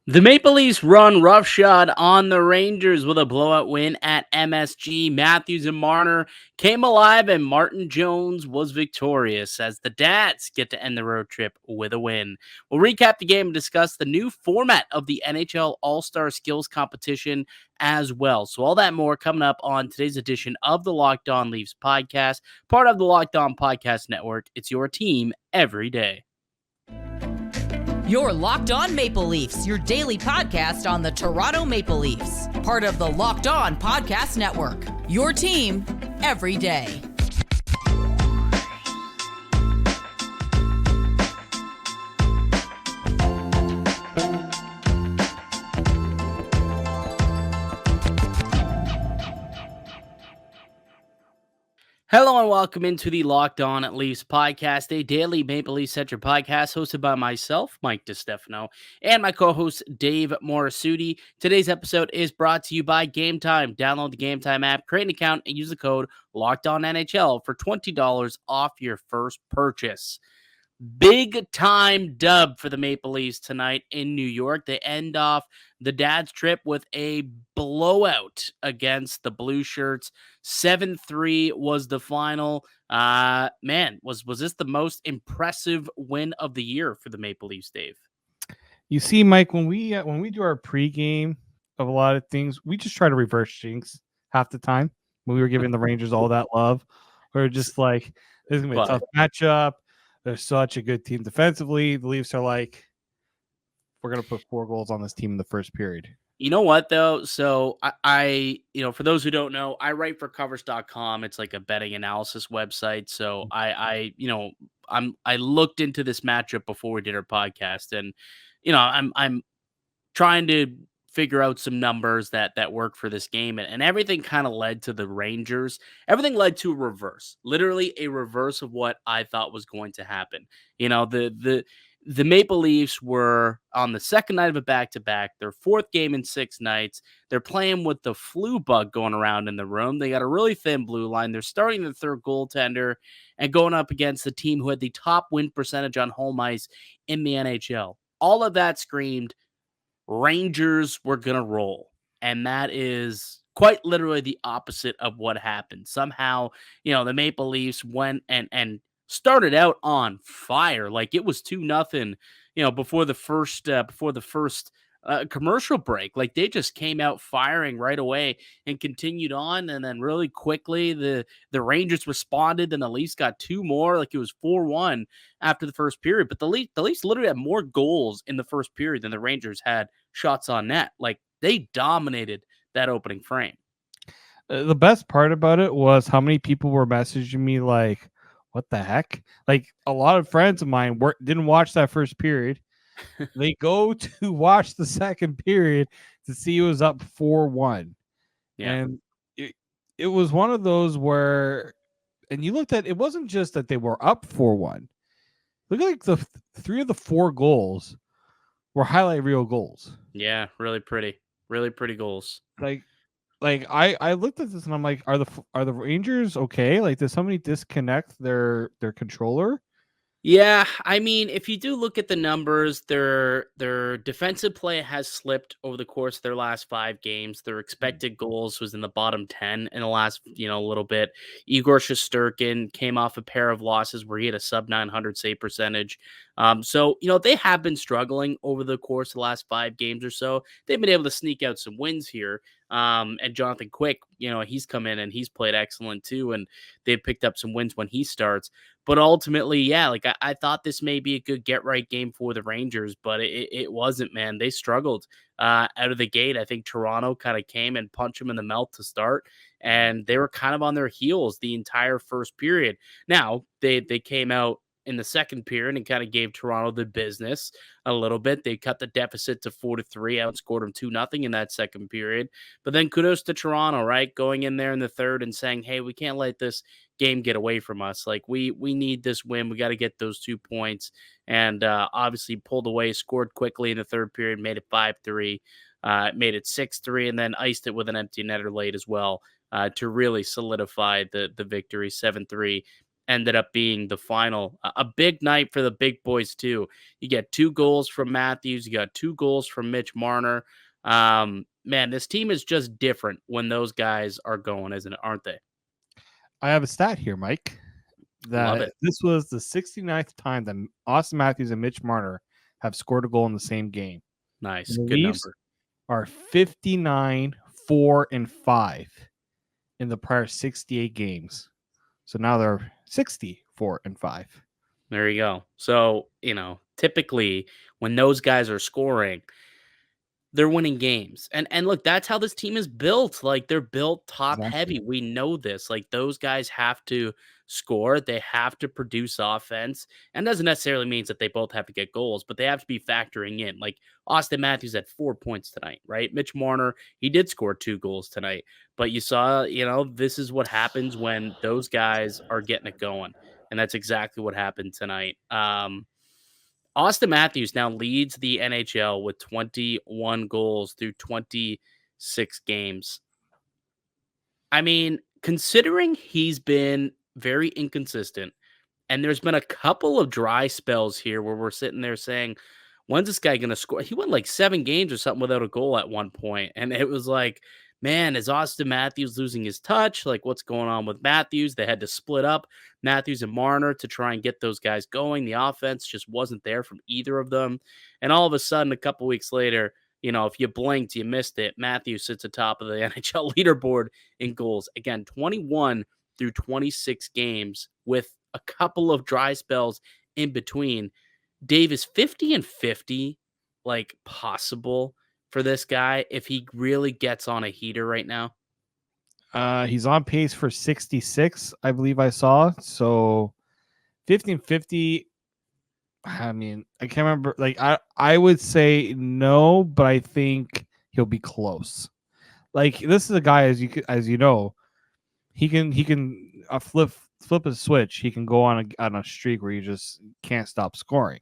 The Maple Leafs run roughshod on the Rangers with a blowout win at MSG. Matthews and Marner came alive, and Martin Jones was victorious as the Dads get to end the road trip with a win. We'll recap the game and discuss the new format of the NHL All-Star Skills Competition as well. So all that more coming up on today's edition of the Locked On Leafs podcast, part of the Locked On Podcast Network. It's your team every day. You're Locked On Maple Leafs, your daily podcast on the Toronto Maple Leafs. Part of the Locked On Podcast Network. Your team every day. Hello and welcome into the Locked On Leafs podcast, a daily Maple Leafs-centric podcast hosted by myself, Mike DiStefano, and my co-host, Dave Morassutti. Today's episode is brought to you by Game Time. Download the Game Time app, create an account, and use the code LOCKEDONNHL for $20 off your first purchase. Big time dub for the Maple Leafs tonight in New York. They end off the Dad's trip with a blowout against the Blue Shirts. 7-3 was the final. Was this the most impressive win of the year for the Maple Leafs, Dave? You see, Mike, when we do our pregame of a lot of things, we just try to reverse jinx half the time. When we were giving the Rangers all that love, we were just like, "This is gonna be a tough matchup. They're such a good team defensively." The Leafs are like, "We're gonna put 4 goals on this team in the first period." You know what, though? So I for those who don't know, I write for covers.com. It's like a betting analysis website. So I looked into this matchup before we did our podcast, and I'm trying to figure out some numbers that work for this game, and everything kind of led to the Rangers. Everything led to a reverse, literally a reverse of what I thought was going to happen. The Maple Leafs were on the second night of a back-to-back, their 4th game in 6 nights. They're playing with the flu bug going around in the room. They got a really thin blue line. They're starting the third goaltender and going up against the team who had the top win percentage on home ice in the NHL. All of that screamed Rangers were going to roll. And that is quite literally the opposite of what happened. Somehow, the Maple Leafs went and started out on fire. Like it was 2-0, before the first commercial break. Like they just came out firing right away and continued on. And then really quickly, the Rangers responded and the Leafs got 2 more. Like it was 4-1 after the first period. But the Leafs literally had more goals in the first period than the Rangers had shots on net. Like they dominated that opening frame. The best part about it was how many people were messaging me like, "What the heck?" Like a lot of friends of mine didn't watch that first period. They go to watch the second period to see it was up 4-1. Yeah. And it was one of those where, and you looked at, it wasn't just that they were up 4-1. Look at like the 3 of the 4 goals were highlight reel goals. Yeah, really pretty goals. Like I looked at this and I'm like, are the Rangers okay? Like, did somebody disconnect their controller? Yeah, I mean, if you do look at the numbers, their defensive play has slipped over the course of their last 5 games. Their expected goals was in the bottom 10 in the last, little bit. Igor Shesterkin came off a pair of losses where he had a sub 900 save percentage. So they have been struggling over the course of the last 5 games or so. They've been able to sneak out some wins here. And Jonathan Quick, he's come in and he's played excellent too. And they've picked up some wins when he starts. But ultimately, yeah, like I thought this may be a good get-right game for the Rangers, but it wasn't, man. They struggled out of the gate. I think Toronto kind of came and punched them in the mouth to start, and they were kind of on their heels the entire first period. Now, they came out in the second period and kind of gave Toronto the business a little bit. They cut the deficit to 4-3, outscored them 2-0 in that second period. But then kudos to Toronto, right? Going in there in the third and saying, hey, we can't let this game get away from us. Like we need this win. We got to get those 2 points. And obviously pulled away, scored quickly in the third period, made it 5-3, made it 6-3, and then iced it with an empty netter late as well to really solidify the victory 7-3 ended up being the final. A big night for the big boys too. You get 2 goals from Matthews. You got 2 goals from Mitch Marner. Man, this team is just different when those guys are going, isn't it? Aren't they? I have a stat here, Mike, Love that it. this was the 69th time that Auston Matthews and Mitch Marner have scored a goal in the same game. Nice. The Good Leafs number. are 59, 4, and 5 in the prior 68 games. So now they're 64 and 5. There you go. So, typically when those guys are scoring, they're winning games. And look, that's how this team is built. Like they're built top Exactly. heavy. We know this. Like those guys have to score, they have to produce offense. And doesn't necessarily means that they both have to get goals, but they have to be factoring in. Like Auston Matthews had 4 points tonight, right? Mitch Marner, he did score 2 goals tonight. But you saw, this is what happens when those guys are getting it going. And that's exactly what happened tonight. Auston Matthews now leads the NHL with 21 goals through 26 games. I mean, considering he's been very inconsistent, and there's been a couple of dry spells here where we're sitting there saying, when's this guy going to score? He went like 7 games or something without a goal at one point, and it was like, man, is Auston Matthews losing his touch? Like, what's going on with Matthews? They had to split up Matthews and Marner to try and get those guys going. The offense just wasn't there from either of them. And all of a sudden, a couple weeks later, if you blinked, you missed it. Matthews sits atop of the NHL leaderboard in goals. Again, 21 through 26 games with a couple of dry spells in between. Dave, is 50 and 50 like possible for this guy if he really gets on a heater right now? He's on pace for 66, I believe I saw. So 50 and 50. I mean, I can't remember. Like I would say no, but I think he'll be close. Like this is a guy, as you know, he can flip a switch. He can go on a streak where you just can't stop scoring.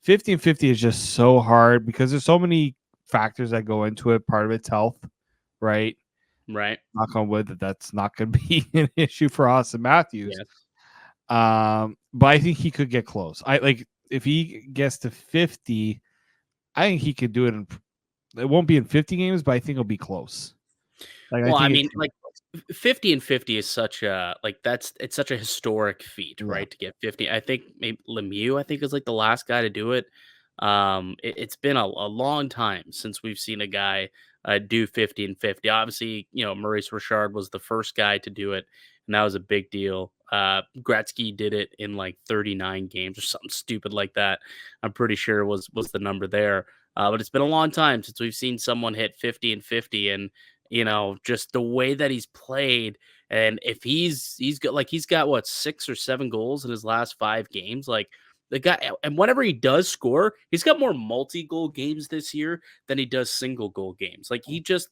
50 and 50 is just so hard because there's so many factors that go into it. Part of it's health, right? Right. Knock on wood that's not going to be an issue for Auston Matthews. Yes. But I think he could get close. I like if he gets to 50, I think he could do it. It won't be in 50 games, but I think it'll be close. Well, I mean, like 50 and 50 is such a it's such a historic feat, right? To get 50. I think maybe Lemieux, I think, is like the last guy to do it. It's been a long time since we've seen a guy do 50 and 50. Obviously, Maurice Richard was the first guy to do it, and that was a big deal. Gretzky did it in like 39 games or something stupid like that. I'm pretty sure was the number there. But it's been a long time since we've seen someone hit 50 and 50, and just the way that he's played. And if he's got what, 6 or 7 goals in his last 5 games, like the guy, and whenever he does score, he's got more multi-goal games this year than he does single goal games. Like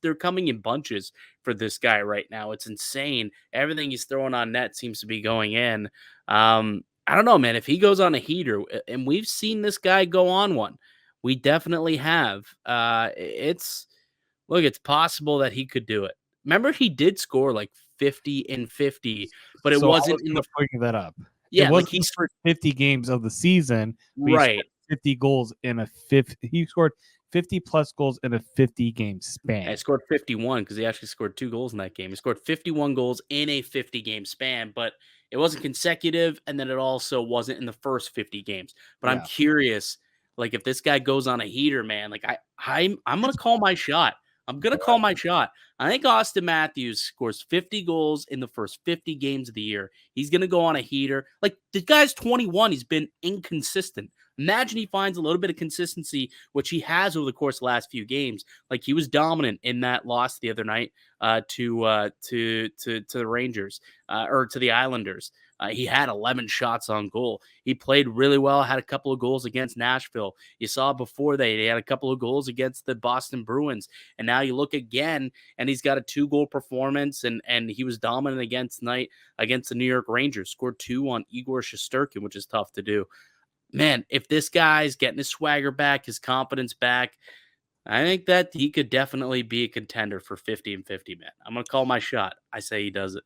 they're coming in bunches for this guy right now. It's insane. Everything he's throwing on net seems to be going in. I don't know, man, if he goes on a heater, and we've seen this guy go on one, we definitely have. Look, it's possible that he could do it. Remember, he did score like 50 and 50, but it wasn't in the bringing that up. Yeah, it wasn't for 50 games of the season. Right. 50 goals in a 50. He scored 50 plus goals in a 50 game span. He scored 51 because he actually scored 2 goals in that game. He scored 51 goals in a 50 game span, but it wasn't consecutive, and then it also wasn't in the first 50 games. But I'm curious, like if this guy goes on a heater, man, like I'm gonna call my shot. I'm going to call my shot. I think Auston Matthews scores 50 goals in the first 50 games of the year. He's going to go on a heater. Like, the guy's 21. He's been inconsistent. Imagine he finds a little bit of consistency, which he has over the course of the last few games. Like, he was dominant in that loss the other night to the Rangers or to the Islanders. He had 11 shots on goal. He played really well, had a couple of goals against Nashville. You saw before they had a couple of goals against the Boston Bruins. And now you look again, and he's got a 2-goal performance, and he was dominant against the New York Rangers. Scored 2 on Igor Shesterkin, which is tough to do. Man, if this guy's getting his swagger back, his confidence back, I think that he could definitely be a contender for 50 and 50, man. I'm going to call my shot. I say he does it.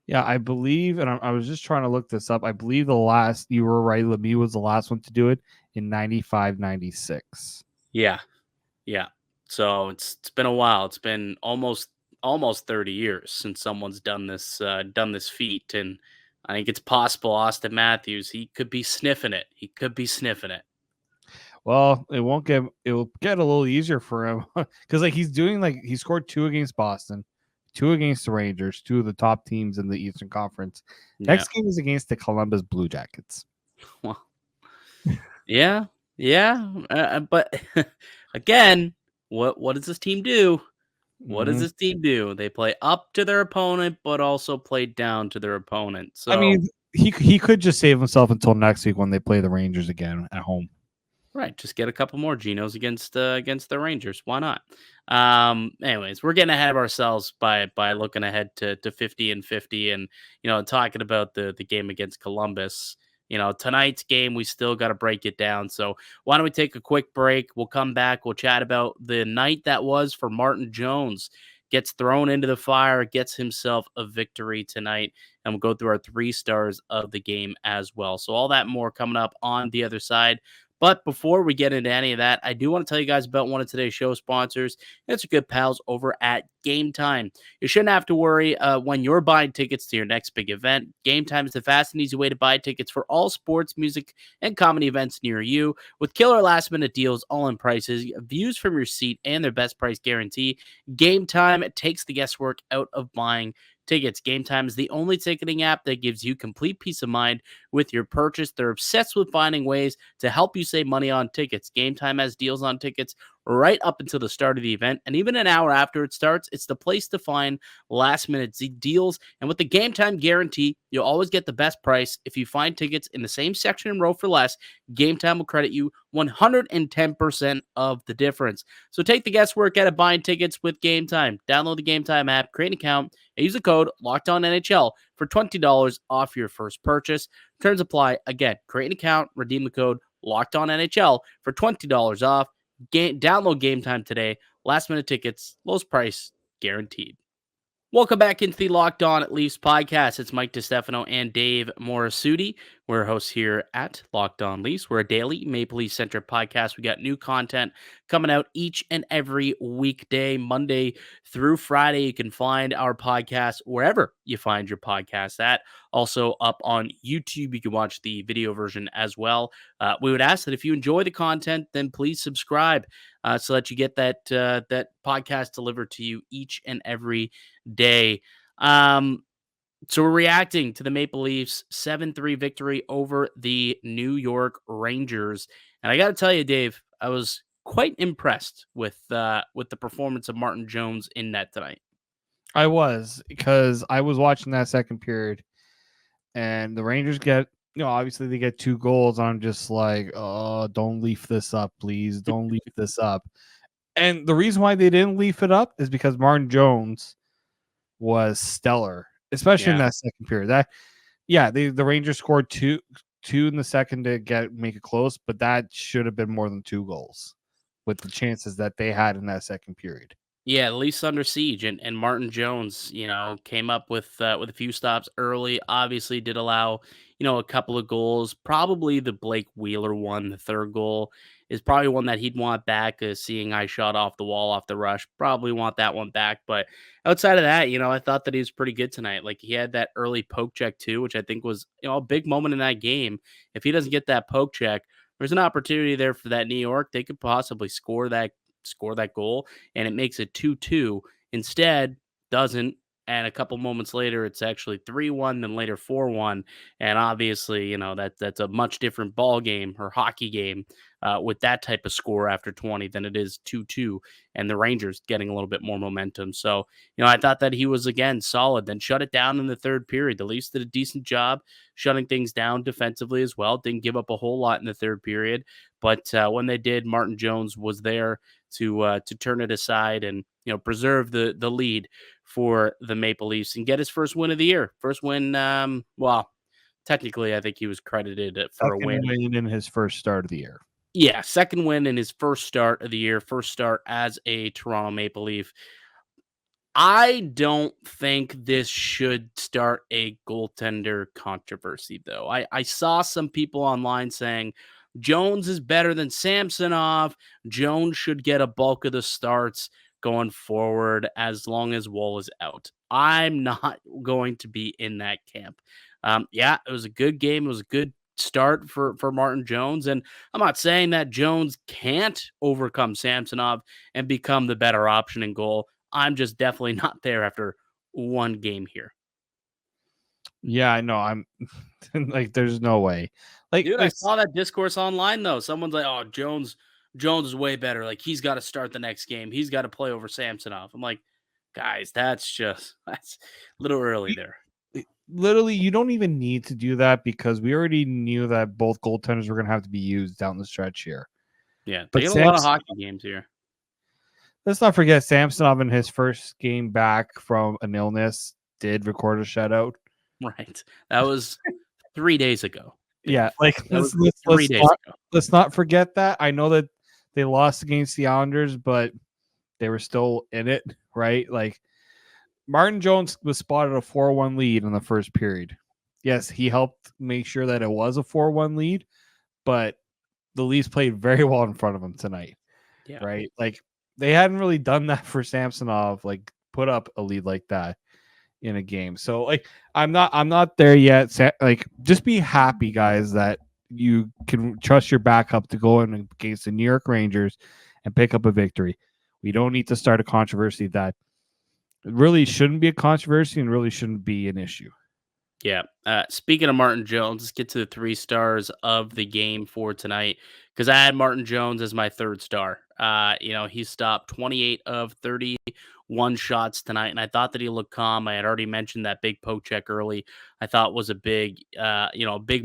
Yeah, I believe, and I was just trying to look this up. I believe the last, you were right, Lemieux was the last one to do it in 95, 96. Yeah. Yeah. So it's been a while. It's been almost 30 years since someone's done this feat, and I think it's possible Auston Matthews, he could be sniffing it. He could be sniffing it. Well, it will get a little easier for him because like he's doing like he scored 2 against Boston, 2 against the Rangers, 2 of the top teams in the Eastern Conference. Yeah. Next game is against the Columbus Blue Jackets. Well, yeah. Yeah. But again, what does this team do? What does Mhm. this team do? They play up to their opponent, but also play down to their opponent. I So mean, he could just save himself until next week when they play the Rangers again at home. right, just get a couple more Genos against the Rangers. Why not? Anyways, we're getting ahead of ourselves by looking ahead to 50 and 50, and talking about the game against Columbus. Tonight's game, we still got to break it down. So why don't we take a quick break? We'll come back. We'll chat about the night that was for Martin Jones. Gets thrown into the fire, gets himself a victory tonight, and we'll go through our 3 stars of the game as well. So all that and more coming up on the other side. But before we get into any of that, I do want to tell you guys about one of today's show sponsors. It's our good pals over at Game Time. You shouldn't have to worry when you're buying tickets to your next big event. Game Time is the fast and easy way to buy tickets for all sports, music, and comedy events near you. With killer last-minute deals, all-in prices, views from your seat, and their best price guarantee, Game Time takes the guesswork out of buying tickets. Game Time is the only ticketing app that gives you complete peace of mind with your purchase. They're obsessed with finding ways to help you save money on tickets. Game Time has deals on tickets right up until the start of the event, and even an hour after it starts. It's the place to find last minute deals. And with the Game Time guarantee, you'll always get the best price. If you find tickets in the same section and row for less, Game Time will credit you 110% of the difference. So take the guesswork out of buying tickets with Game Time. Download the Game Time app, create an account, and use the code LOCKEDONNHL for $20 off your first purchase. Terms apply. Again, create an account, redeem the code LOCKEDONNHL for $20 off. Download Game Time today. Last minute tickets, lowest price guaranteed. Welcome back into the Locked On Leafs podcast. It's Mike DiStefano and Dave Morassutti. We're hosts here at Locked On Leafs. We're a daily Maple Leaf centric podcast. We got new content coming out each and every weekday, Monday through Friday. You can find our podcast wherever you find your podcast at. Also up on YouTube, you can watch the video version as well. We would ask that if you enjoy the content, then please subscribe so that you get that podcast delivered to you each and every day. So we're reacting to the Maple Leafs 7-3 victory over the New York Rangers. And I got to tell you, Dave, I was quite impressed with the performance of Martin Jones in net tonight. I was, because I was watching that second period, and the Rangers get, obviously they get 2 goals. I'm just like, oh, don't leaf this up, please. Don't leaf this up. And the reason why they didn't leaf it up is because Martin Jones was stellar, especially in that second period. The Rangers scored two in the second to make it close, but that should have been more than 2 goals with the chances that they had in that second period. Yeah, the Leafs under siege, and Martin Jones, came up with a few stops early. Obviously, did allow, a couple of goals. Probably the Blake Wheeler one, the third goal, is probably one that he'd want back. Seeing I shot off the wall off the rush, probably want that one back. But outside of that, I thought that he was pretty good tonight. Like he had that early poke check too, which I think was a big moment in that game. If he doesn't get that poke check, there's an opportunity there for that New York. They could possibly score that goal, and it makes it 2-2. Instead, doesn't. And a couple moments later, it's actually 3-1, then later 4-1. And obviously, that's a much different ball game or hockey game with that type of score after 20 than it is 2-2. And the Rangers getting a little bit more momentum. So, I thought that he was, again, solid. Then shut it down in the third period. The Leafs did a decent job shutting things down defensively as well. Didn't give up a whole lot in the third period. But when they did, Martin Jones was there to turn it aside and preserve the lead for the Maple Leafs and get his first win of the year. First win. Well, technically, I think he was credited for a win in his first start of the year. Yeah, second win in his first start of the year. First start as a Toronto Maple Leaf. I don't think this should start a goaltender controversy, though. I saw some people online saying Jones is better than Samsonov. Jones should get a bulk of the starts going forward as long as Woll is out. I'm not going to be in that camp. Yeah, it was a good game. It was a good start for Martin Jones. And I'm not saying that Jones can't overcome Samsonov and become the better option in goal. I'm just definitely not there after one game here. Yeah, I know. I'm like, there's no way. Dude, I saw that discourse online though. Someone's like, "Oh, Jones is way better. Like he's got to start the next game. He's got to play over Samsonov." I'm like, "Guys, that's a little early there." Literally, you don't even need to do that because we already knew that both goaltenders were going to have to be used down the stretch here. Yeah, but they get a lot of hockey games here. Let's not forget Samsonov in his first game back from an illness did record a shutout. Right. That was 3 days ago. Yeah, like let's not forget that. I know that they lost against the Islanders, but they were still in it, right? Like Martin Jones was spotted a 4-1 lead in the first period. Yes, he helped make sure that it was a 4-1 lead, but the Leafs played very well in front of him tonight. Yeah. Right? Like they hadn't really done that for Samsonov, like put up a lead like that in a game. So like I'm not there yet. Like just be happy, guys, that you can trust your backup to go in against the New York Rangers and pick up a victory. We don't need to start a controversy that really shouldn't be a controversy and really shouldn't be an issue. Yeah. Speaking of Martin Jones, let's get to the 3 stars of the game for tonight because I had Martin Jones as my 3rd star. He stopped 28 of 31 shots tonight, and I thought that he looked calm. I had already mentioned that big poke check early. I thought was a big,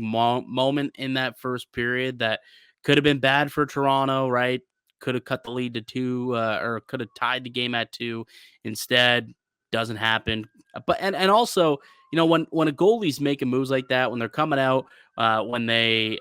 moment in that first period that could have been bad for Toronto, right? Could have cut the lead to 2, or could have tied the game at 2. Instead, doesn't happen. But and also, when a goalie's making moves like that, when they're coming out, when they,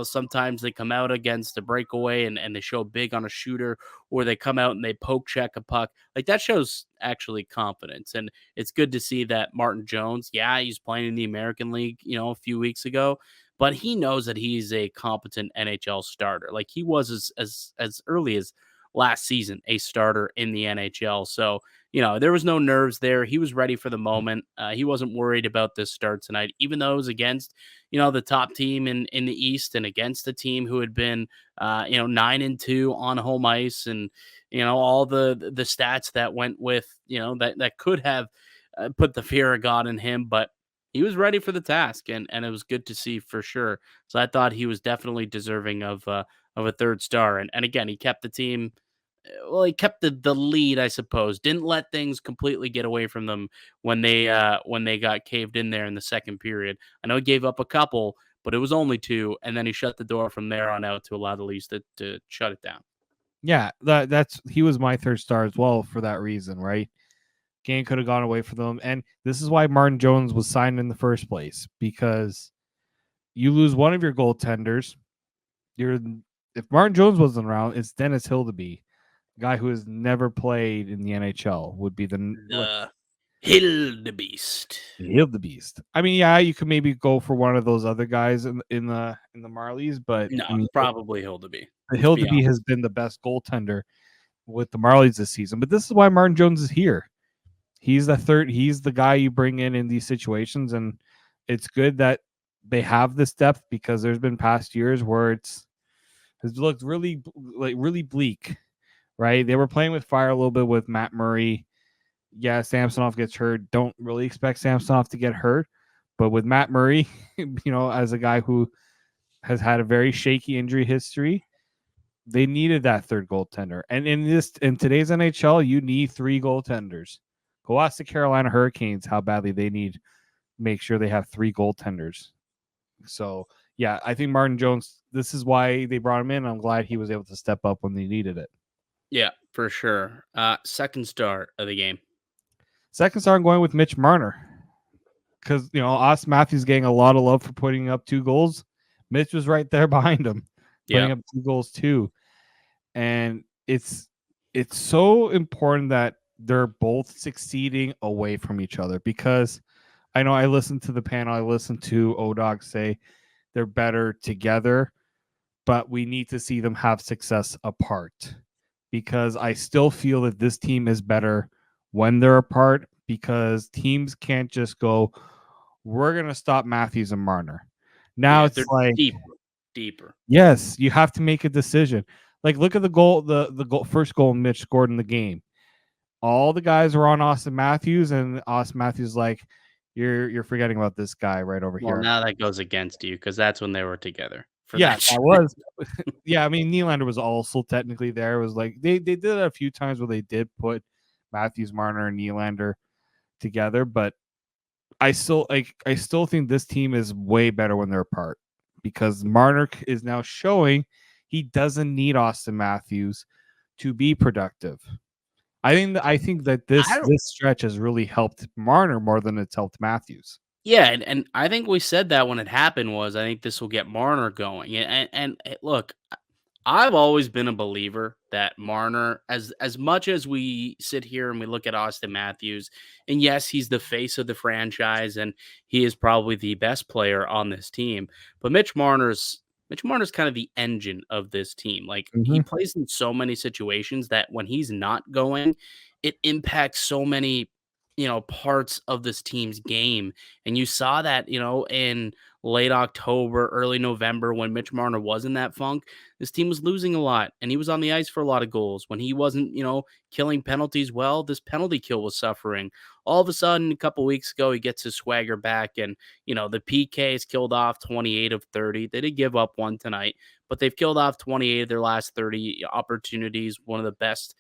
sometimes they come out against a breakaway and they show big on a shooter, or they come out and they poke check a puck, like that shows actually confidence. And it's good to see that Martin Jones, yeah, he's playing in the American League, a few weeks ago, but he knows that he's a competent NHL starter. Like he was as early as last season, a starter in the NHL. So, there was no nerves there. He was ready for the moment. He wasn't worried about this start tonight, even though it was against, the top team in the East and against a team who had been, 9-2 on home ice and, all the stats that went with, that could have put the fear of God in him. But he was ready for the task, and it was good to see for sure. So I thought he was definitely deserving of a 3rd star. And again, he kept the team. Well, he kept the lead, I suppose. Didn't let things completely get away from them when they got caved in there in the second period. I know he gave up a couple, but it was only 2, and then he shut the door from there on out to allow the Leafs to shut it down. Yeah, he was my 3rd star as well for that reason, right? Game could have gone away from them, and this is why Martin Jones was signed in the first place, because you lose one of your goaltenders. If Martin Jones wasn't around, it's Dennis Hildeby, guy who has never played in the NHL, would be the Hildebeest. I mean, yeah, you could maybe go for one of those other guys in the Marlies, but no, I mean, probably Hildeby. Hildeby has been the best goaltender with the Marlies this season, but this is why Martin Jones is here. He's the guy you bring in these situations, and it's good that they have this depth because there's been past years where it's looked really bleak, right? They were playing with fire a little bit with Matt Murray. Yeah, Samsonov gets hurt. Don't really expect Samsonov to get hurt, but with Matt Murray, as a guy who has had a very shaky injury history, they needed that 3rd goaltender. And in today's NHL, you need 3 goaltenders. Go ask the Carolina Hurricanes how badly they make sure they have 3 goaltenders. So, yeah, I think Martin Jones, this is why they brought him in. I'm glad he was able to step up when they needed it. Yeah, for sure. 2nd star of the game. 2nd star, I'm going with Mitch Marner. Because, Auston Matthews getting a lot of love for putting up 2 goals. Mitch was right there behind him, putting up 2 goals too. And it's so important that they're both succeeding away from each other, because I know I listened to the panel, I listened to ODog say they're better together, but we need to see them have success apart, because I still feel that this team is better when they're apart, because teams can't just go, we're going to stop Matthews and Marner. Now Yeah, it's they're like, deeper. yes, you have to make a decision. Like, look at the goal, the goal, first goal Mitch scored in the game. All the guys were on Auston Matthews, and Auston Matthews like, you're forgetting about this guy right over Well, here. now that goes against you because that's when they were together. For Yeah, that that was. Yeah, I mean, Nylander was also technically there. It was like they did it a few times where they did put Matthews, Marner, and Nylander together, but I still think this team is way better when they're apart, because Marner is now showing he doesn't need Auston Matthews to be productive. I think that this stretch has really helped Marner more than it's helped Matthews. Yeah, and I think we said that when it happened was I think this will get Marner going. And look, I've always been a believer that Marner, as much as we sit here and we look at Auston Matthews, and yes, he's the face of the franchise and he is probably the best player on this team, but Mitch Marner's kind of the engine of this team. Like he plays in so many situations that when he's not going, it impacts so many parts of this team's game. And you saw that, in late October, early November when Mitch Marner was in that funk, this team was losing a lot and he was on the ice for a lot of goals. When he wasn't, killing penalties well, this penalty kill was suffering. All of a sudden, a couple weeks ago, he gets his swagger back and, the PKs killed off 28 of 30. They did give up one tonight, but they've killed off 28 of their last 30 opportunities, one of the best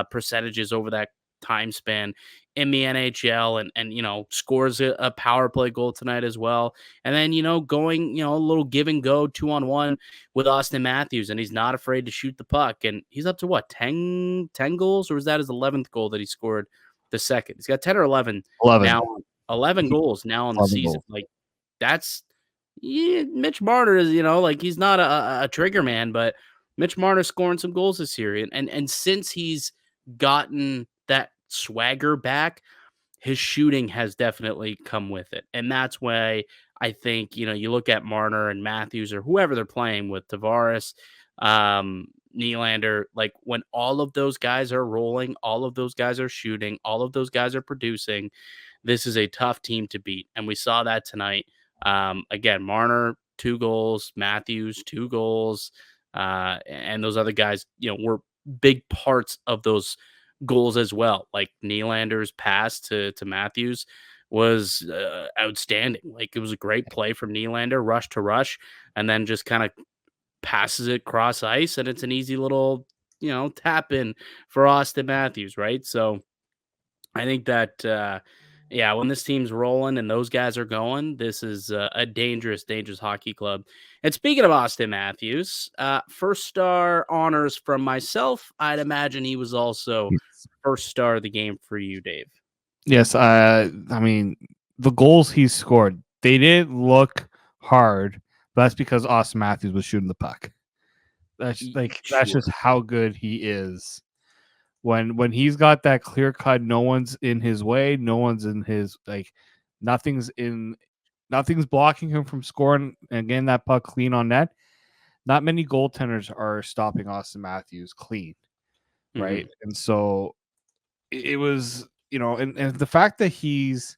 percentages over that time span in the NHL, and scores a power play goal tonight as well. And then, going, a little give and go 2-on-1 with Auston Matthews, and he's not afraid to shoot the puck. And he's up to what, 10 goals, or was that his 11th goal that he scored the second? He's got 10 or 11 now, 11 goals now on the season. Goals. Like that's Mitch Marner is, like he's not a trigger man, but Mitch Marner scoring some goals this year. And since he's gotten that swagger back, his shooting has definitely come with it. And that's why I think, you look at Marner and Matthews or whoever they're playing with, Tavares, Nylander, like when all of those guys are rolling, all of those guys are shooting, all of those guys are producing, this is a tough team to beat. And we saw that tonight. Again, Marner, 2 goals, Matthews, 2 goals, and those other guys, were big parts of those goals as well. Like Nylander's pass to Matthews was outstanding. Like it was a great play from Nylander, rush to rush, and then just kind of passes it cross ice, and it's an easy little, tap in for Auston Matthews, right? So I think that, yeah, when this team's rolling and those guys are going, this is a dangerous, dangerous hockey club. And speaking of Auston Matthews, first star honors from myself. I'd imagine he was also first star of the game for you, Dave. Yes, I mean, the goals he scored, they didn't look hard, but that's because Auston Matthews was shooting the puck. That's just how good he is. When he's got that clear cut, no one's in his way, no one's in his nothing's blocking him from scoring and getting that puck clean on net. Not many goaltenders are stopping Auston Matthews clean, right? Mm-hmm. And so it was, and the fact that he's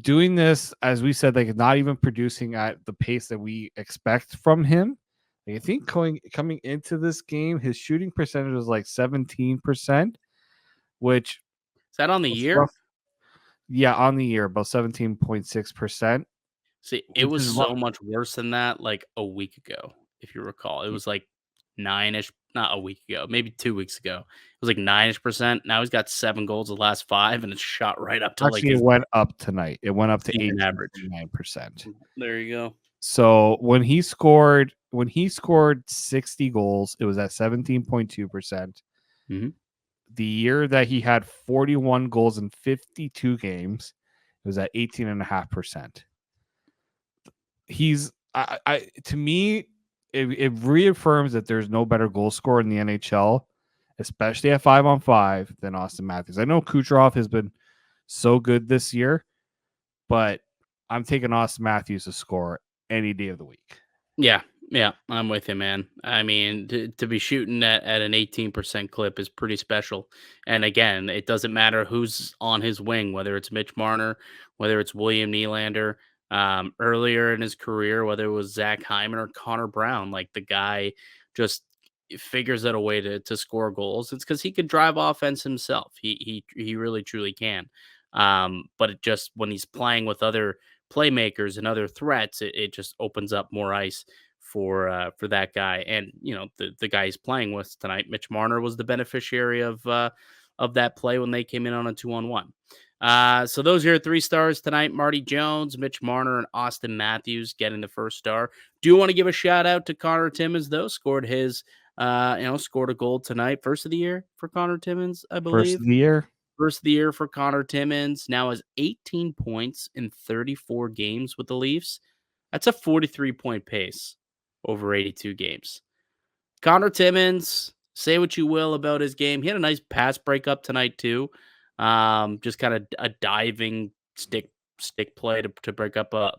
doing this, as we said, like not even producing at the pace that we expect from him. I think coming into this game, his shooting percentage was like 17%, which is that on the year? Yeah, on the year, about 17.6%. See, it was so much worse than that like a week ago, if you recall. It was like 9-ish, not a week ago, maybe 2 weeks ago. It was like 9-ish%. Now he's got 7 goals the last 5, and it's shot right up to it went up tonight. It went up to 8.9%. There you go. So when he scored 60 goals, it was at 17.2%. Mm-hmm. The year that he had 41 goals in 52 games, it was at 18.5%. He's to me, it reaffirms that there's no better goal scorer in the NHL, especially at 5-on-5, than Auston Matthews. I know Kucherov has been so good this year, but I'm taking Auston Matthews to score any day of the week. Yeah, I'm with you, man. I mean, to be shooting at an 18% clip is pretty special. And again, it doesn't matter who's on his wing, whether it's Mitch Marner, whether it's William Nylander, earlier in his career, whether it was Zach Hyman or Connor Brown. Like, the guy just figures out a way to score goals. It's because he can drive offense himself. He really truly can. But it just, when he's playing with other playmakers and other threats, it just opens up more ice for that guy. And the guy he's playing with tonight, Mitch Marner, was the beneficiary of that play when they came in on a 2-on-1. So those are your 3 stars tonight: Marty Jones, Mitch Marner, and Auston Matthews getting the first star. Do want to give a shout out to Connor Timmins, though. Scored a goal tonight. First of the year for Connor Timmins, I believe. First of the year. First of the year for Connor Timmins. Now has 18 points in 34 games with the Leafs. That's a 43-point pace over 82 games. Connor Timmins, say what you will about his game. He had a nice pass breakup tonight too. Just kind of a diving stick play to break up a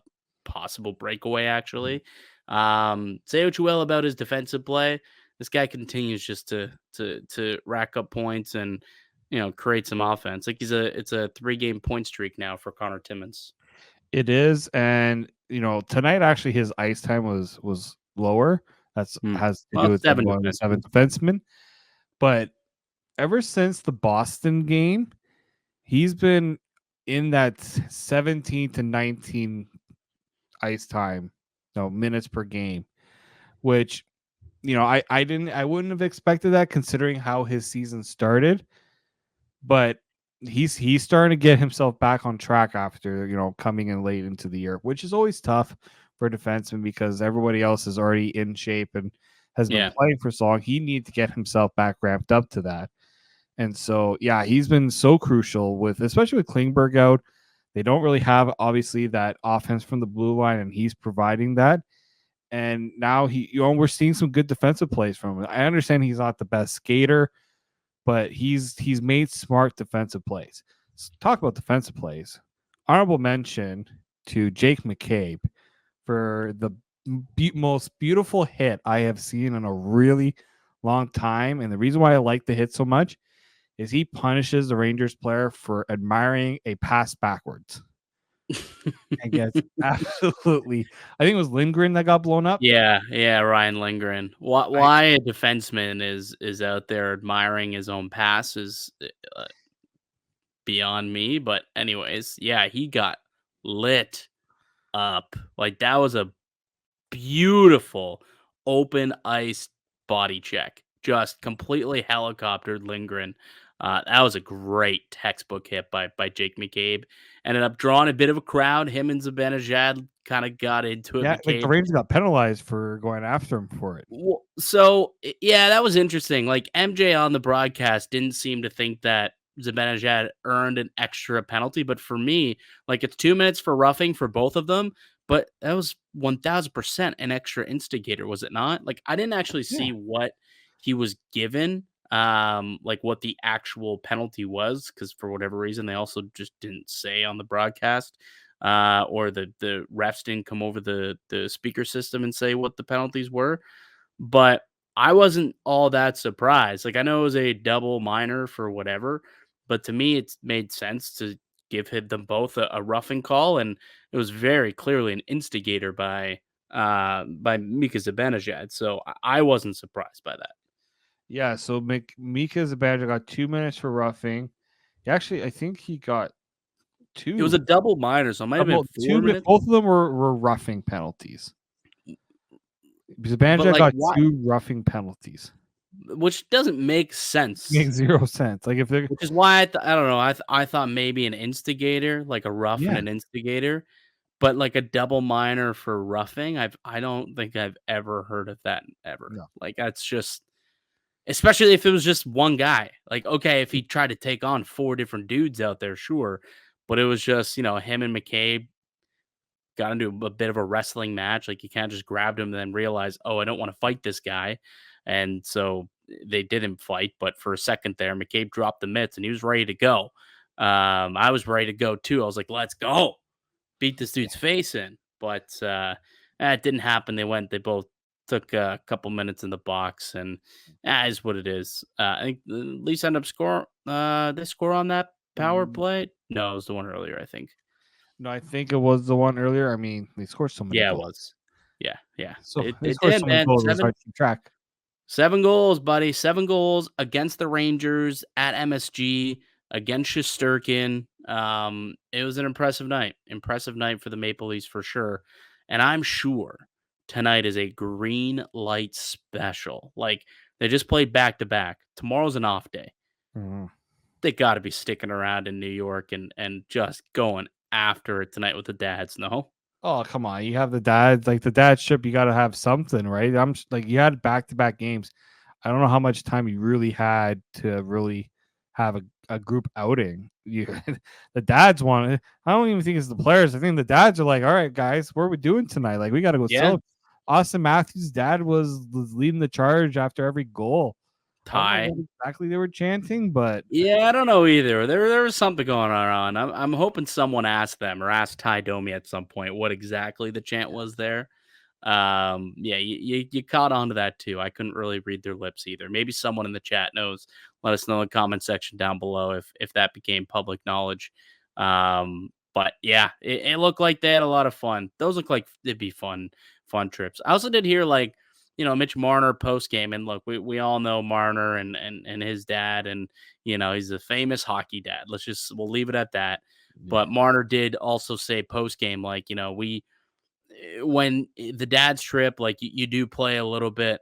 possible breakaway, actually. Say what you will about his defensive play. This guy continues just to rack up points and create some offense. Like, it's a 3-game point streak now for Connor Timmins. It is, and tonight actually his ice time was lower. Has to do with him going to 7th defenseman. But ever since the Boston game, he's been in that 17 to 19 ice time, minutes per game, which I wouldn't have expected that considering how his season started. But he's starting to get himself back on track after coming in late into the year, which is always tough for a defenseman because everybody else is already in shape and has been playing for so long. He needs to get himself back ramped up to that. And so, he's been so crucial especially with Klingberg out. They don't really have, obviously, that offense from the blue line, and he's providing that. And now we're seeing some good defensive plays from him. I understand he's not the best skater, but he's made smart defensive plays. Let's talk about defensive plays. Honorable mention to Jake McCabe for the most beautiful hit I have seen in a really long time. And the reason why I like the hit so much is he punishes the Rangers player for admiring a pass backwards. And gets absolutely, I think it was Lindgren that got blown up. Yeah, Ryan Lindgren. Why a defenseman is out there admiring his own pass is beyond me. But anyways, he got lit up. Like, that was a beautiful open ice body check. Just completely helicoptered Lindgren. That was a great textbook hit by Jake McCabe. Ended up drawing a bit of a crowd. Him and Zibanejad kind of got into it. Yeah, like the Rangers got penalized for going after him for it. So, that was interesting. Like, MJ on the broadcast didn't seem to think that Zibanejad earned an extra penalty. But for me, like, it's 2 minutes for roughing for both of them. But that was 1000% an extra instigator, was it not? Like, I didn't actually see what he was given. Like, what the actual penalty was, because for whatever reason they also just didn't say on the broadcast, or the refs didn't come over the speaker system and say what the penalties were. But I wasn't all that surprised. Like, I know it was a double minor for whatever, but to me it made sense to give them both a roughing call, and it was very clearly an instigator by Mika Zibanejad. So I wasn't surprised by that. Yeah, so Mika Zibanejad got 2 minutes for roughing. Actually, I think he got 2. It was a double minor, so it might have been 4 minutes. Both of them were roughing penalties. Zibanejad got 2 roughing penalties, which doesn't make sense. Makes 0 sense. Like, which is why I don't know. I thought maybe an instigator, like a rough and an instigator, but like a double minor for roughing. I don't think I've ever heard of that ever. No. Like, that's just. Especially if it was just one guy. Like, okay, if he tried to take on 4 different dudes out there, sure. But it was just, him and McCabe got into a bit of a wrestling match. Like, you can't just grab him and then realize, oh, I don't want to fight this guy. And so they didn't fight, but for a second there, McCabe dropped the mitts and he was ready to go. I was ready to go too. I was like, let's go. Beat this dude's face in. But it didn't happen. They both took a couple minutes in the box, and is what it is. I think the Leafs end up score. They score on that power play. No, it was the one earlier, I think. No, I think it was the one earlier. I mean, they scored so many Yeah, it goals. was. Yeah. So they It scored did, so many man. goals. It was hard to keep track. 7 goals, buddy. 7 goals against the Rangers at MSG against Shesterkin. It was an impressive night. Impressive night for the Maple Leafs for sure. And I'm sure tonight is a green light special. Like they just played back to back. Tomorrow's an off day. Mhm. They got to be sticking around in New York and just going after it tonight with the dads. No. Oh, come on. You have the dads, like the dad ship, you got to have something, right? Like, you had back to back games. I don't know how much time you really had to really have a group outing. The dads want it. I don't even think it's the players. I think the dads are like, all right, guys, what are we doing tonight? Like, we got to go. Yeah. Auston Matthews' dad was leading the charge after every goal. I don't know what exactly they were chanting, but yeah, I don't know either. There was something going on. I'm hoping someone asked them or asked Ty Domi at some point what exactly the chant was there. Yeah, you caught on to that too. I couldn't really read their lips either. Maybe someone in the chat knows. Let us know in the comment section down below if that became public knowledge. But yeah, it looked like they had a lot of fun. Those look like it'd be fun trips. I also did hear like Mitch Marner post game, and look, we all know Marner and his dad, and he's a famous hockey dad. We'll leave it at that. But Marner did also say post game, like when the dad's trip, like you do play a little bit,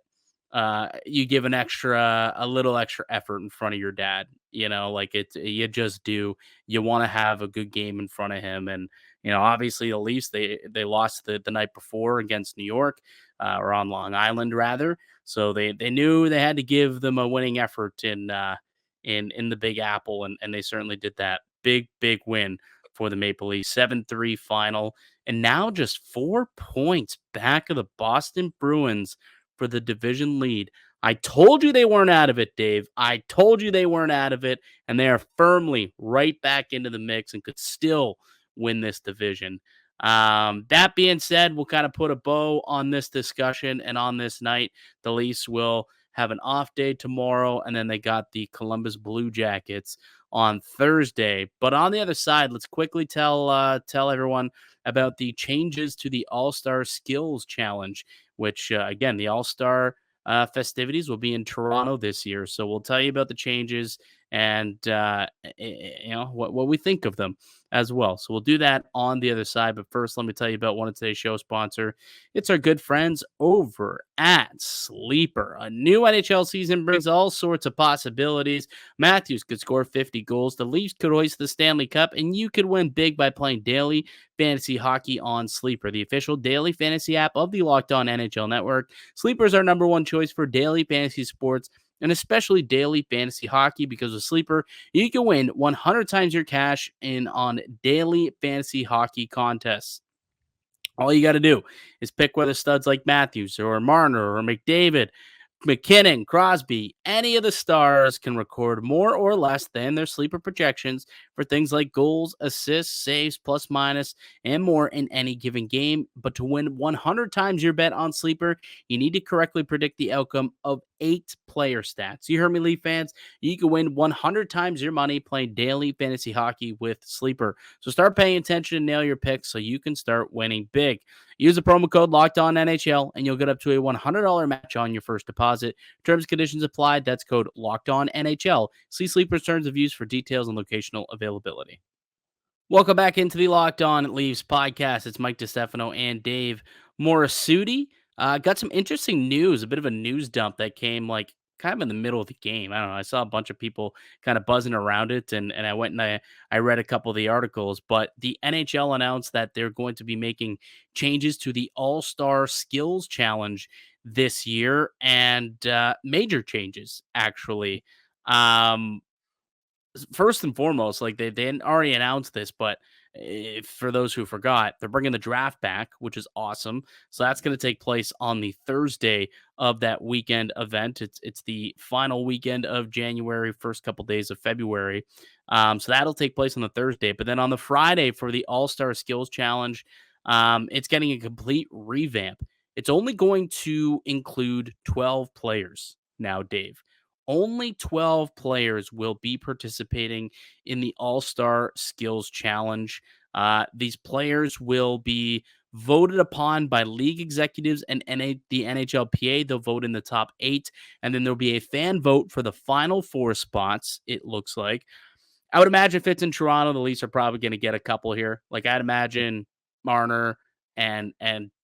you give a little extra effort in front of your dad, like you just do. You want to have a good game in front of him. And, obviously the Leafs, they lost the night before against New York, or on Long Island rather. So they knew they had to give them a winning effort in the Big Apple. And they certainly did that. Big win for the Maple Leafs, 7-3 final. And now just 4 points back of the Boston Bruins for the division lead. I told you they weren't out of it, Dave. I told you they weren't out of it, and they are firmly right back into the mix and could still win this division. That being said, we'll kind of put a bow on this discussion and on this night. The Leafs will have an off day tomorrow, and then they got the Columbus Blue Jackets on Thursday. But on the other side, let's quickly tell everyone about the changes to the All-Star Skills Challenge, which, again, the All-Star festivities will be in Toronto this year. So we'll tell you about the changes and, what we think of them as well. So we'll do that on the other side. But first, let me tell you about one of today's show sponsor. It's our good friends over at Sleeper. A new NHL season brings all sorts of possibilities. Matthews could score 50 goals. The Leafs could hoist the Stanley Cup, and you could win big by playing daily fantasy hockey on Sleeper, the official daily fantasy app of the Locked On NHL Network. Sleeper is our number one choice for daily fantasy sports, and especially daily fantasy hockey, because with Sleeper, you can win 100 times your cash on daily fantasy hockey contests. All you got to do is pick whether studs like Matthews or Marner or McDavid, McKinnon, Crosby, any of the stars can record more or less than their sleeper projections for things like goals, assists, saves, plus minus, and more in any given game. But to win 100 times your bet on Sleeper, you need to correctly predict the outcome of 8 player stats. You heard me, Leaf fans. You can win 100 times your money playing daily fantasy hockey with Sleeper. So start paying attention and nail your picks so you can start winning big. Use the promo code LOCKEDONNHL and you'll get up to a $100 match on your first deposit. Terms and conditions applied. That's code LOCKEDONNHL. See Sleeper's terms of use for details and locational availability. Welcome back into the Locked On Leafs podcast. It's Mike DiStefano and Dave Morassutti. Got some interesting news, a bit of a news dump that came kind of in the middle of the game. I don't know. I saw a bunch of people kind of buzzing around it, and I went and I read a couple of the articles. But the NHL announced that they're going to be making changes to the All-Star Skills Challenge this year, and major changes, actually. First and foremost, like they already announced this, but For those who forgot, they're bringing the draft back, which is awesome. So that's going to take place on the Thursday of that weekend event. It's the final weekend of January, first couple days of February. So that'll take place on the Thursday. But then on the Friday for the All-Star Skills Challenge, it's getting a complete revamp. It's only going to include 12 players now, Dave. Only 12 players will be participating in the All-Star Skills Challenge. These players will be voted upon by league executives and the NHLPA. They'll vote in the top 8, and then there'll be a fan vote for the final 4 spots, it looks like. I would imagine if it's in Toronto, the Leafs are probably going to get a couple here. Like, I'd imagine Marner and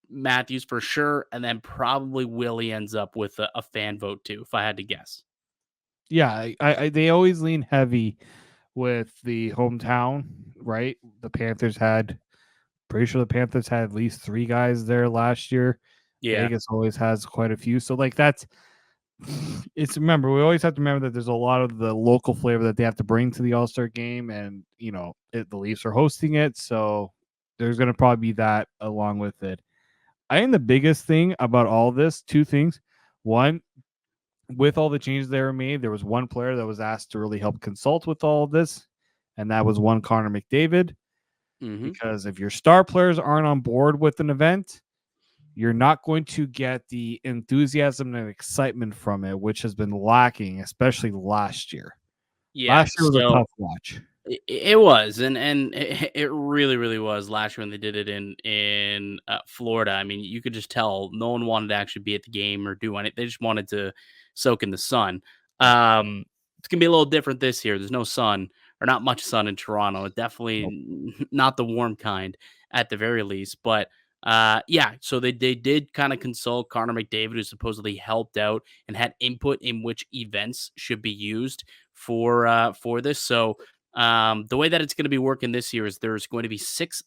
Matthews for sure, and then probably Willie ends up with a fan vote too, if I had to guess. Yeah, they always lean heavy with the hometown, right? Pretty sure the Panthers had at least 3 guys there last year. Yeah. Vegas always has quite a few. So like remember, we always have to remember that there's a lot of the local flavor that they have to bring to the All-Star game, and the Leafs are hosting it, so there's going to probably be that along with it. I think the biggest thing about all this, 2 things. One, with all the changes that were made, there was one player that was asked to really help consult with all of this, and that was one Connor McDavid. Because if your star players aren't on board with an event, you're not going to get the enthusiasm and excitement from it, which has been lacking, especially last year. Yeah, last year was a tough watch. It was, and it really, really was last year when they did it in Florida. I mean, you could just tell no one wanted to actually be at the game or do anything. They just wanted to soak in the sun. It's gonna be a little different this year. There's no sun or not much sun in Toronto. Definitely not the warm kind at the very least. But yeah, so they did kind of consult Connor McDavid, who supposedly helped out and had input in which events should be used for this. So the way that it's going to be working this year is there's going to be 6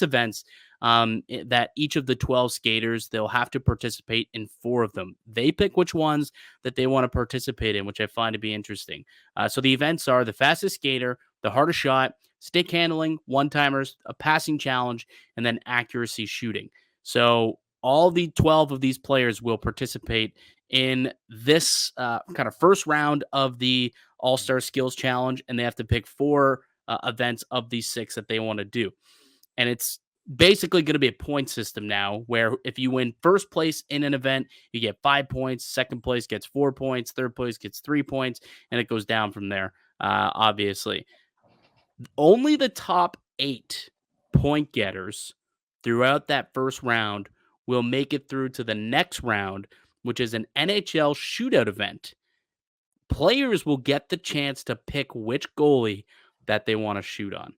events that each of the 12 skaters, they'll have to participate in 4 of them. They pick which ones that they want to participate in, which I find to be interesting. So the events are the fastest skater, the hardest shot, stick handling, one-timers, a passing challenge, and then accuracy shooting. So all the 12 of these players will participate in this kind of first round of the All-Star Skills Challenge, and they have to pick 4 events of these 6 that they want to do. And it's basically going to be a point system now, where if you win first place in an event, you get 5 points, second place gets 4 points, third place gets 3 points, and it goes down from there, obviously. Only the top 8 point getters throughout that first round will make it through to the next round, which is an NHL shootout event. Players will get the chance to pick which goalie that they want to shoot on.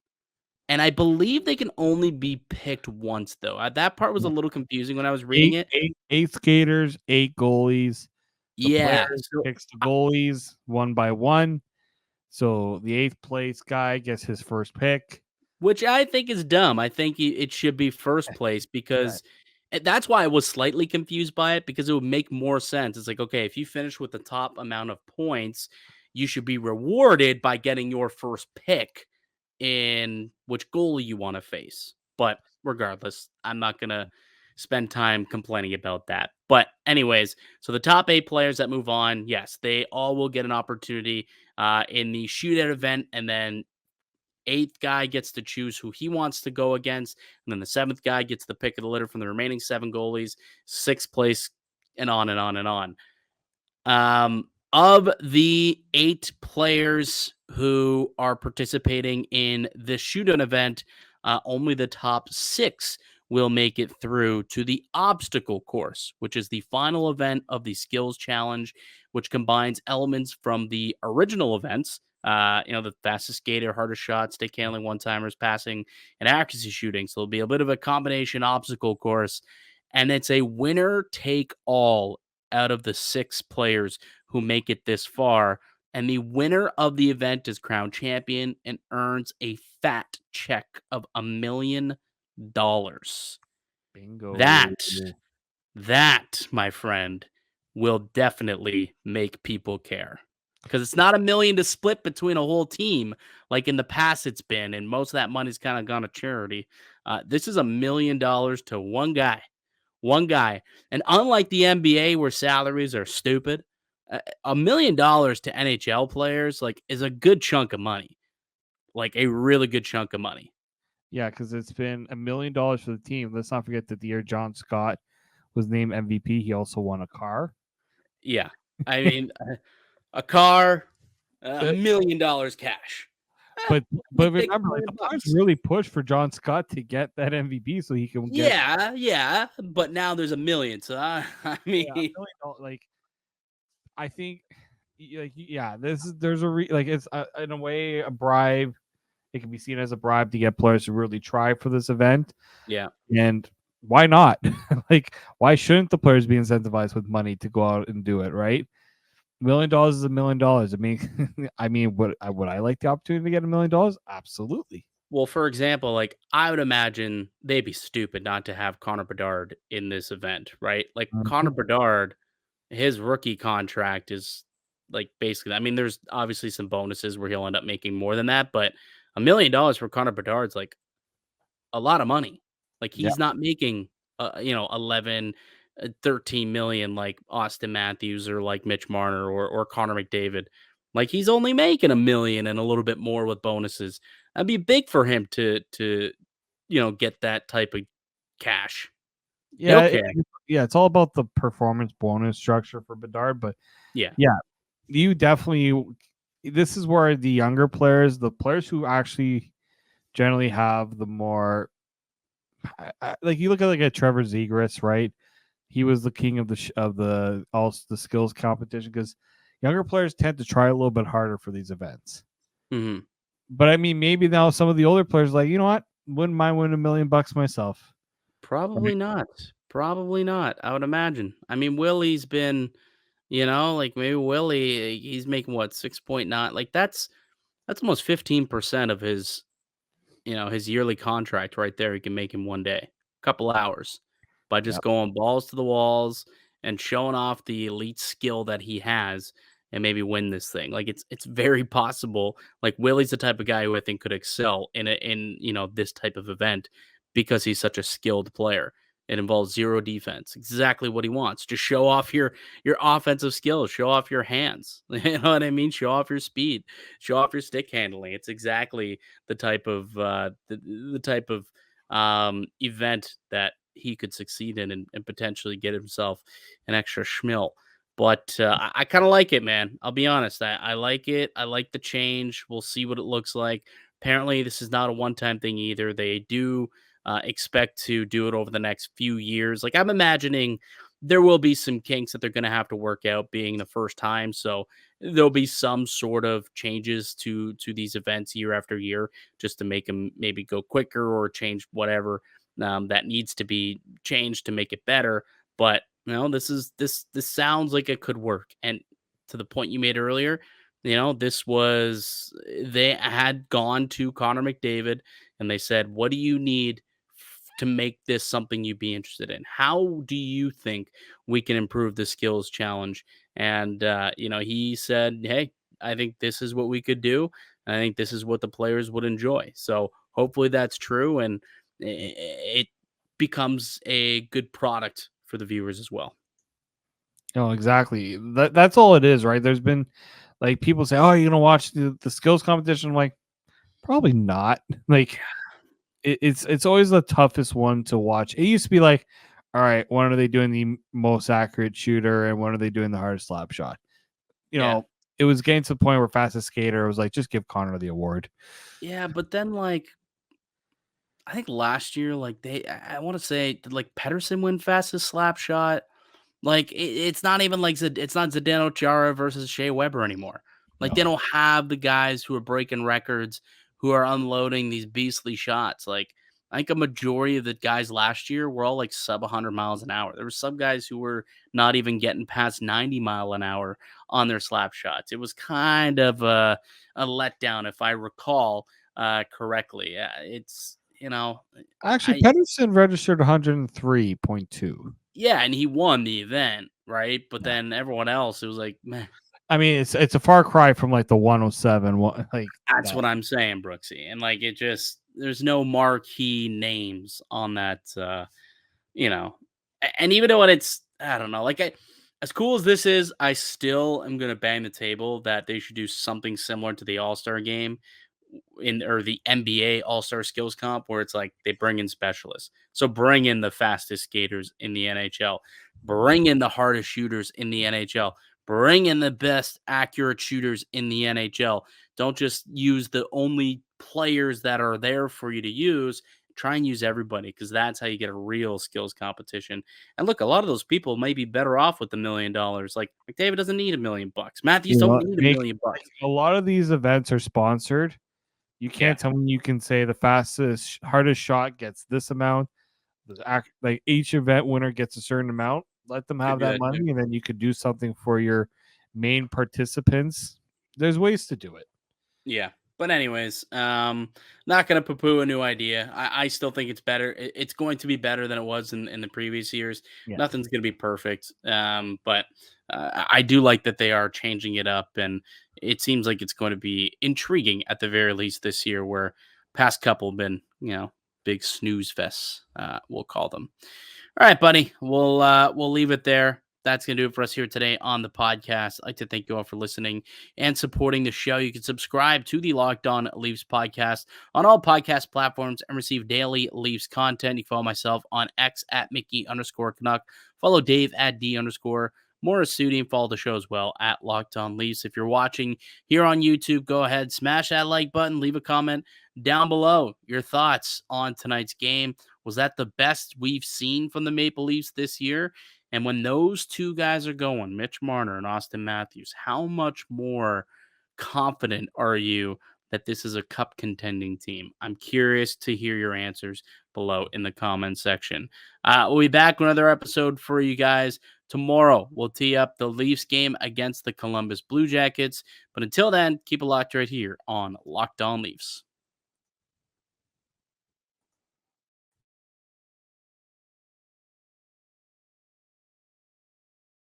And I believe they can only be picked once, though. That part was a little confusing when I was reading it. 8 skaters, 8 goalies. The Yeah. players picks the goalies one by one. So the 8th place guy gets his first pick. Which I think is dumb. I think it should be first place because that's why I was slightly confused by it, because it would make more sense. It's like, okay, if you finish with the top amount of points, you should be rewarded by getting your first pick in which goalie you want to face. But regardless, I'm not going to spend time complaining about that. But anyways, so the top 8 players that move on, yes, they all will get an opportunity in the shootout event, and then 8th guy gets to choose who he wants to go against, and then the 7th guy gets the pick of the litter from the remaining 7 goalies, 6th place, and on and on and on. Of the 8 players who are participating in this shootout event, only the top 6 will make it through to the obstacle course, which is the final event of the skills challenge, which combines elements from the original events. The fastest skater, hardest shot, stick handling, one-timers, passing, and accuracy shooting. So it'll be a bit of a combination obstacle course, and it's a winner take all out of the 6 players who make it this far. And the winner of the event is crowned champion and earns a fat check of $1 million. Bingo. That, my friend, will definitely make people care. because it's not $1 million to split between a whole team like in the past it's been, and most of that money's kind of gone to charity. This is $1 million to one guy. One guy. And unlike the NBA where salaries are stupid, $1 million to NHL players like is a good chunk of money. Like a really good chunk of money. Yeah, because it's been $1 million for the team. Let's not forget that the year John Scott was named MVP, he also won a car. Yeah. I mean, a car, $1 million cash. But remember, like, the Pirates really pushed for John Scott to get that MVP so he can get. Yeah. But now there's $1 million. So I mean, yeah, like, I think, like, yeah, there's it's in a way a bribe. It can be seen as a bribe to get players to really try for this event. Yeah. And why not? Like, why shouldn't the players be incentivized with money to go out and do it, right? $1 million is $1 million. I mean, would I like the opportunity to get $1 million? Absolutely. Well, for example, like I would imagine they'd be stupid not to have Connor Bedard in this event, right? Like Connor Bedard, his rookie contract is like basically, I mean, there's obviously some bonuses where he'll end up making more than that, but $1 million for Connor Bedard's like a lot of money. Like Yeah. he's not making 11 13 million like Auston Matthews or like Mitch Marner or Connor McDavid. Like he's only making $1 million and a little bit more with bonuses. That'd be big for him to get that type of cash. Yeah, Okay. it's all about the performance bonus structure for Bedard, but Yeah. you definitely. This is where the younger players, the players who actually generally have the more, like you look at like a Trevor Zegras, right? He was the king of the skills competition because younger players tend to try a little bit harder for these events. Mm-hmm. But I mean, maybe now some of the older players are like, you know what, wouldn't mind winning $1 million myself. Probably not. Probably not. I would imagine. I mean, Willie's been, like maybe Willie, he's making what 6.9. Like that's almost 15% of his his yearly contract right there. He can make in one day, couple hours, by just Yep. going balls to the walls and showing off the elite skill that he has and maybe win this thing. Like it's very possible. Like Willie's the type of guy who I think could excel in this type of event because he's such a skilled player. It involves zero defense. Exactly what he wants. Just show off your offensive skills. Show off your hands. You know what I mean? Show off your speed. Show off your stick handling. It's exactly the type of the type of event that he could succeed in and potentially get himself an extra schmil. But I kind of like it, man. I'll be honest. I like it. I like the change. We'll see what it looks like. Apparently, this is not a one-time thing either. They do expect to do it over the next few years. Like I'm imagining there will be some kinks that they're going to have to work out being the first time. So there'll be some sort of changes to these events year after year just to make them maybe go quicker or change whatever that needs to be changed to make it better. But this sounds like it could work. And to the point you made earlier, this was they had gone to Connor McDavid and they said, "What do you need to make this something you'd be interested in? How do you think we can improve the skills challenge?" And he said, "Hey, I think this is what we could do. I think this is what the players would enjoy." So hopefully that's true, and it becomes a good product for the viewers as well. No, exactly. That's all it is, right? There's been like people say, "Oh, you're gonna watch the skills competition?" I'm like, probably not. Like, it's always the toughest one to watch. It used to be like, all right, when are they doing the most accurate shooter, and when are they doing the hardest slap shot? It was getting to the point where fastest skater was like, just give Connor the award. Yeah, but then like I think last year, like I want to say, did like Pedersen win fastest slap shot? Like it's not even like it's not Zdeno Chara versus Shea Weber anymore. Like No. they don't have the guys who are breaking records, who are unloading these beastly shots. Like I think a majority of the guys last year were all like sub 100 miles an hour. There were some guys who were not even getting past 90 mile an hour on their slap shots. It was kind of a letdown, if I recall correctly. It's Actually, Pedersen registered 103.2. yeah, and he won the event, right? But then everyone else, it was like, man. I mean, it's a far cry from like the 107. Like That's that. what I'm saying, Brooksy. And like it just there's no marquee names on that you know. And even though it's I don't know, like as cool as this is, I still am gonna bang the table that they should do something similar to the All-Star game or the NBA All-Star Skills Comp where it's like they bring in specialists. So bring in the fastest skaters in the NHL, bring in the hardest shooters in the NHL, bring in the best accurate shooters in the NHL. Don't just use the only players that are there for you to use. Try and use everybody because that's how you get a real skills competition. And look, a lot of those people may be better off with $1 million. Like McDavid doesn't need $1 million. Matthews don't need $1 million. A lot of these events are sponsored. You can't tell me you can say the fastest, hardest shot gets this amount. Like each event winner gets a certain amount. Let them have that money, and then you could do something for your main participants. There's ways to do it. Yeah. But anyways, not going to poo-poo a new idea. I still think it's better. It's going to be better than it was in the previous years. Yeah. Nothing's going to be perfect. But I do like that they are changing it up. And it seems like it's going to be intriguing at the very least this year, where past couple have been, big snooze fests, we'll call them. All right, buddy. We'll leave it there. That's going to do it for us here today on the podcast. I'd like to thank you all for listening and supporting the show. You can subscribe to the Locked On Leafs podcast on all podcast platforms and receive daily Leafs content. You can follow myself on X at Mickey_Canuck. Follow Dave at D_Morassutti and follow the show as well at Locked On Leafs. If you're watching here on YouTube, go ahead, smash that like button, leave a comment down below. Your thoughts on tonight's game. Was that the best we've seen from the Maple Leafs this year? And when those two guys are going, Mitch Marner and Auston Matthews, how much more confident are you that this is a cup contending team? I'm curious to hear your answers below in the comment section. We'll be back with another episode for you guys tomorrow. We'll tee up the Leafs game against the Columbus Blue Jackets. But until then, keep it locked right here on Locked On Leafs.